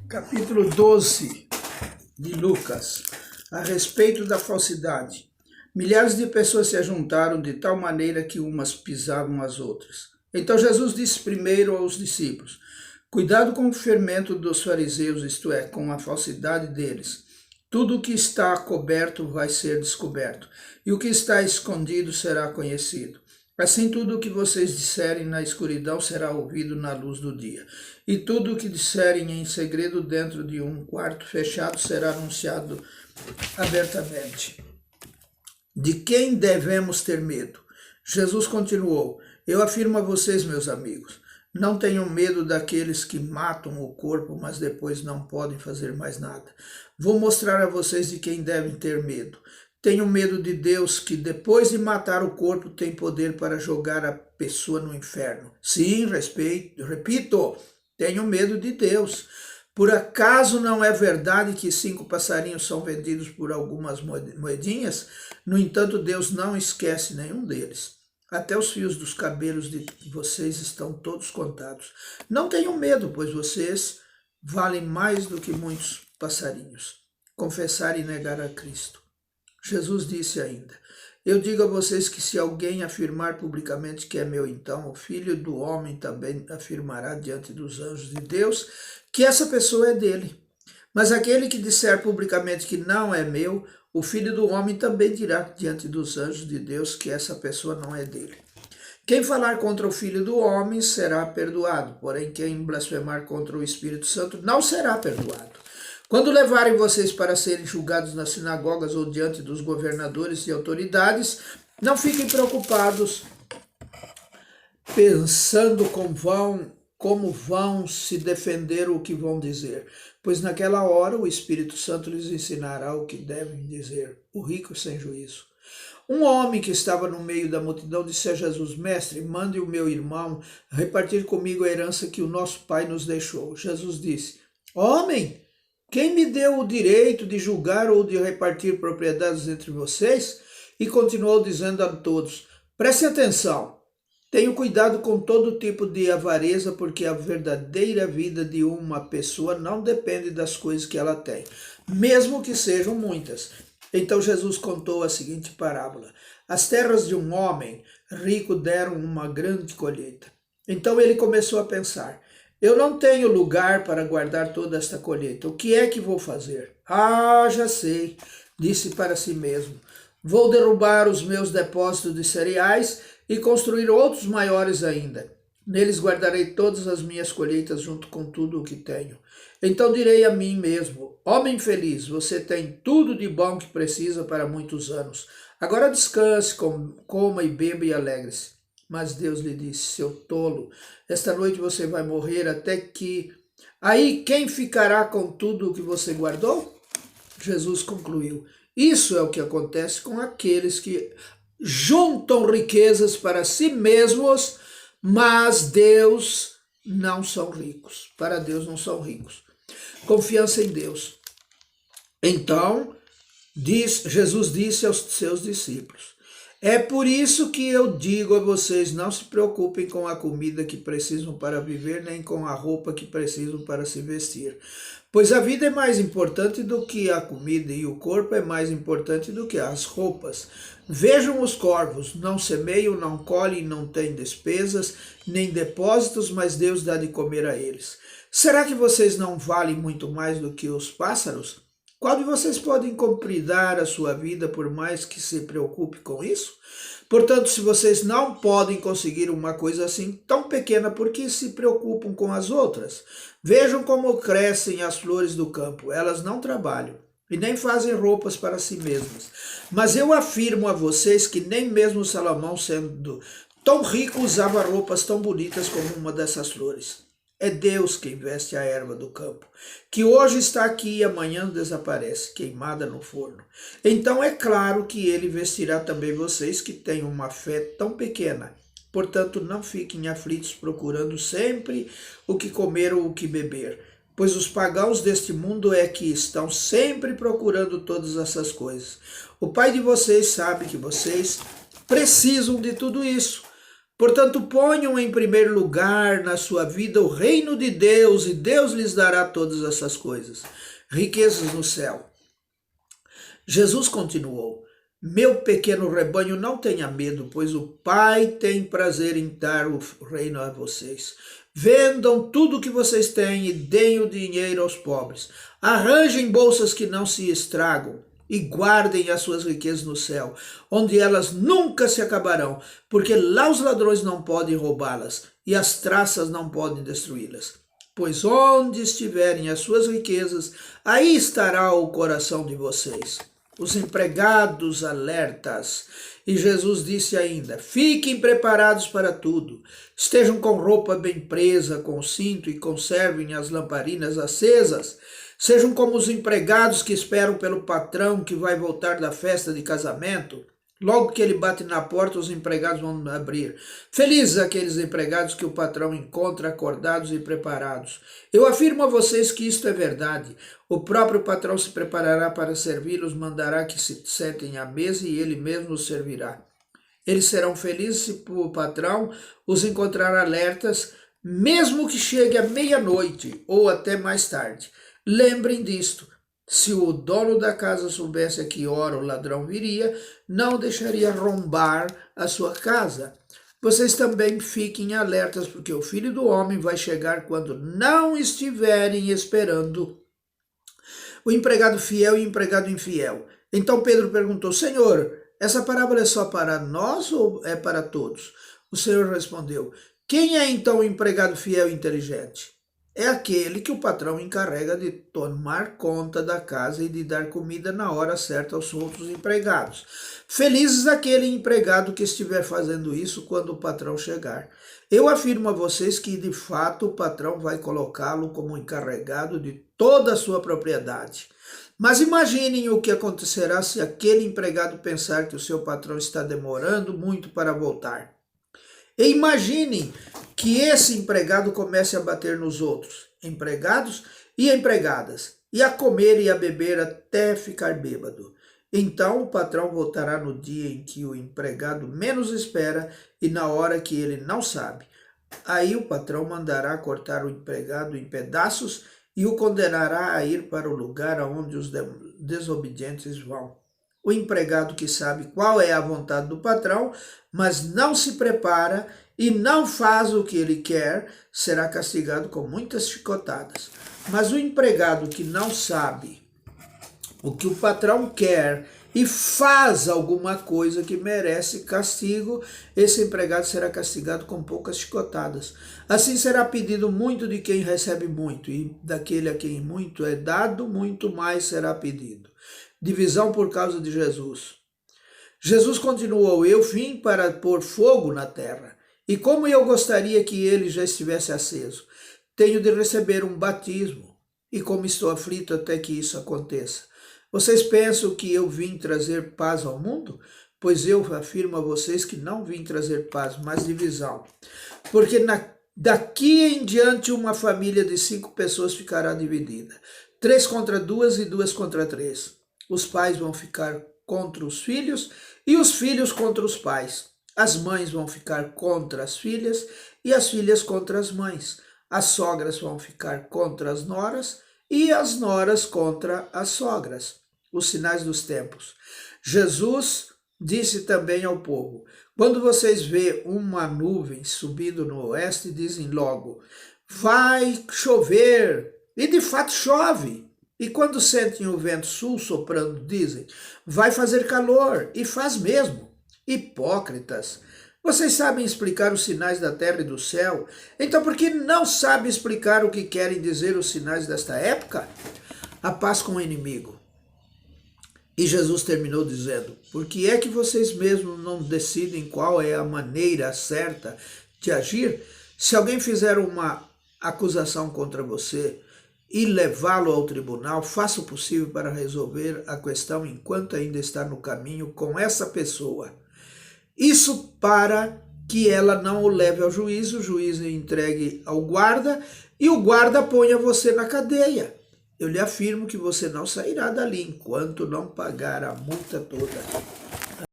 Capítulo 12 de Lucas, a respeito da falsidade. Milhares de pessoas se ajuntaram de tal maneira que umas pisavam as outras. Então Jesus disse primeiro aos discípulos: cuidado com o fermento dos fariseus, isto é, com a falsidade deles. Tudo o que está coberto vai ser descoberto, e o que está escondido será conhecido. Assim, tudo o que vocês disserem na escuridão será ouvido na luz do dia. E tudo o que disserem em segredo dentro de um quarto fechado será anunciado abertamente. De quem devemos ter medo? Jesus continuou: eu afirmo a vocês, meus amigos, não tenham medo daqueles que matam o corpo, mas depois não podem fazer mais nada. Vou mostrar a vocês de quem devem ter medo. Tenho medo de Deus, que depois de matar o corpo tem poder para jogar a pessoa no inferno. Sim, repito, tenho medo de Deus. Por acaso não é verdade que 5 passarinhos são vendidos por algumas moedinhas? No entanto, Deus não esquece nenhum deles. Até os fios dos cabelos de vocês estão todos contados. Não tenham medo, pois vocês valem mais do que muitos passarinhos. Confessar e negar a Cristo. Jesus disse ainda: eu digo a vocês que se alguém afirmar publicamente que é meu, então o Filho do Homem também afirmará diante dos anjos de Deus que essa pessoa é dele. Mas aquele que disser publicamente que não é meu, o Filho do Homem também dirá diante dos anjos de Deus que essa pessoa não é dele. Quem falar contra o Filho do Homem será perdoado, porém quem blasfemar contra o Espírito Santo não será perdoado. Quando levarem vocês para serem julgados nas sinagogas ou diante dos governadores e autoridades, não fiquem preocupados pensando como vão se defender ou o que vão dizer, pois naquela hora o Espírito Santo lhes ensinará o que devem dizer. O rico sem juízo. Um homem que estava no meio da multidão disse a Jesus: mestre, mande o meu irmão repartir comigo a herança que o nosso pai nos deixou. Jesus disse: homem, quem me deu o direito de julgar ou de repartir propriedades entre vocês? E continuou dizendo a todos: prestem atenção, tenham cuidado com todo tipo de avareza, porque a verdadeira vida de uma pessoa não depende das coisas que ela tem, mesmo que sejam muitas. Então Jesus contou a seguinte parábola: as terras de um homem rico deram uma grande colheita. Então ele começou a pensar: eu não tenho lugar para guardar toda esta colheita. O que é que vou fazer? Ah, já sei, disse para si mesmo. Vou derrubar os meus depósitos de cereais e construir outros maiores ainda. Neles guardarei todas as minhas colheitas junto com tudo o que tenho. Então direi a mim mesmo: homem feliz, você tem tudo de bom que precisa para muitos anos. Agora descanse, coma e beba e alegre-se. Mas Deus lhe disse: seu tolo, esta noite você vai morrer até que... Aí quem ficará com tudo o que você guardou? Jesus concluiu: isso é o que acontece com aqueles que juntam riquezas para si mesmos, mas Deus não são ricos. Para Deus não são ricos. Confiança em Deus. Então, Jesus disse aos seus discípulos: é por isso que eu digo a vocês, não se preocupem com a comida que precisam para viver, nem com a roupa que precisam para se vestir. Pois a vida é mais importante do que a comida e o corpo é mais importante do que as roupas. Vejam os corvos, não semeiam, não colhem, não têm despesas, nem depósitos, mas Deus dá de comer a eles. Será que vocês não valem muito mais do que os pássaros? Qual de vocês podem compridar a sua vida por mais que se preocupe com isso? Portanto, se vocês não podem conseguir uma coisa assim tão pequena, por que se preocupam com as outras? Vejam como crescem as flores do campo. Elas não trabalham e nem fazem roupas para si mesmas. Mas eu afirmo a vocês que nem mesmo Salomão, sendo tão rico, usava roupas tão bonitas como uma dessas flores. É Deus quem veste a erva do campo, que hoje está aqui e amanhã desaparece, queimada no forno. Então é claro que ele vestirá também vocês que têm uma fé tão pequena. Portanto, não fiquem aflitos procurando sempre o que comer ou o que beber, pois os pagãos deste mundo é que estão sempre procurando todas essas coisas. O Pai de vocês sabe que vocês precisam de tudo isso. Portanto, ponham em primeiro lugar na sua vida o reino de Deus, e Deus lhes dará todas essas coisas. Riquezas no céu. Jesus continuou: meu pequeno rebanho, não tenha medo, pois o Pai tem prazer em dar o reino a vocês. Vendam tudo o que vocês têm e deem o dinheiro aos pobres. Arranjem bolsas que não se estragam e guardem as suas riquezas no céu, onde elas nunca se acabarão, porque lá os ladrões não podem roubá-las e as traças não podem destruí-las. Pois onde estiverem as suas riquezas, aí estará o coração de vocês. Os empregados alertas. E Jesus disse ainda: fiquem preparados para tudo. Estejam com roupa bem presa, com cinto, e conservem as lamparinas acesas. Sejam como os empregados que esperam pelo patrão que vai voltar da festa de casamento. Logo que ele bate na porta, os empregados vão abrir. Felizes aqueles empregados que o patrão encontra acordados e preparados. Eu afirmo a vocês que isto é verdade. O próprio patrão se preparará para servi-los, mandará que se sentem à mesa e ele mesmo os servirá. Eles serão felizes se o patrão os encontrar alertas, mesmo que chegue à meia-noite ou até mais tarde. Lembrem disto. Se o dono da casa soubesse a que hora o ladrão viria, não deixaria arrombar a sua casa. Vocês também fiquem alertas, porque o Filho do Homem vai chegar quando não estiverem esperando. O empregado fiel e o empregado infiel. Então Pedro perguntou: Senhor, essa parábola é só para nós ou é para todos? O Senhor respondeu: quem é então o empregado fiel e inteligente? É aquele que o patrão encarrega de tomar conta da casa e de dar comida na hora certa aos outros empregados. Felizes aquele empregado que estiver fazendo isso quando o patrão chegar. Eu afirmo a vocês que, de fato, o patrão vai colocá-lo como encarregado de toda a sua propriedade. Mas imaginem o que acontecerá se aquele empregado pensar que o seu patrão está demorando muito para voltar. E imaginem que esse empregado comece a bater nos outros empregados e empregadas, e a comer e a beber até ficar bêbado. Então o patrão voltará no dia em que o empregado menos espera e na hora que ele não sabe. Aí o patrão mandará cortar o empregado em pedaços e o condenará a ir para o lugar aonde os desobedientes vão. O empregado que sabe qual é a vontade do patrão, mas não se prepara e não faz o que ele quer, será castigado com muitas chicotadas. Mas o empregado que não sabe o que o patrão quer e faz alguma coisa que merece castigo, esse empregado será castigado com poucas chicotadas. Assim será pedido muito de quem recebe muito, e daquele a quem muito é dado, muito mais será pedido. Divisão por causa de Jesus. Jesus continuou: eu vim para pôr fogo na terra, e como eu gostaria que ele já estivesse aceso. Tenho de receber um batismo, e como estou aflito até que isso aconteça. Vocês pensam que eu vim trazer paz ao mundo? Pois eu afirmo a vocês que não vim trazer paz, mas divisão. Porque daqui em diante uma família de 5 pessoas ficará dividida. 3 contra 2 e 2 contra 3. Os pais vão ficar contra os filhos e os filhos contra os pais. As mães vão ficar contra as filhas e as filhas contra as mães. As sogras vão ficar contra as noras e as noras contra as sogras. Os sinais dos tempos. Jesus disse também ao povo: quando vocês vêem uma nuvem subindo no oeste, dizem logo: vai chover. E de fato chove. E quando sentem o vento sul soprando, dizem: vai fazer calor. E faz mesmo. Hipócritas! Vocês sabem explicar os sinais da terra e do céu, então por que não sabem explicar o que querem dizer os sinais desta época? A paz com o inimigo. E Jesus terminou dizendo: por que é que vocês mesmos não decidem qual é a maneira certa de agir? Se alguém fizer uma acusação contra você e levá-lo ao tribunal, faça o possível para resolver a questão enquanto ainda está no caminho com essa pessoa. Isso para que ela não o leve ao juízo, o juiz entregue ao guarda e o guarda ponha você na cadeia. Eu lhe afirmo que você não sairá dali enquanto não pagar a multa toda.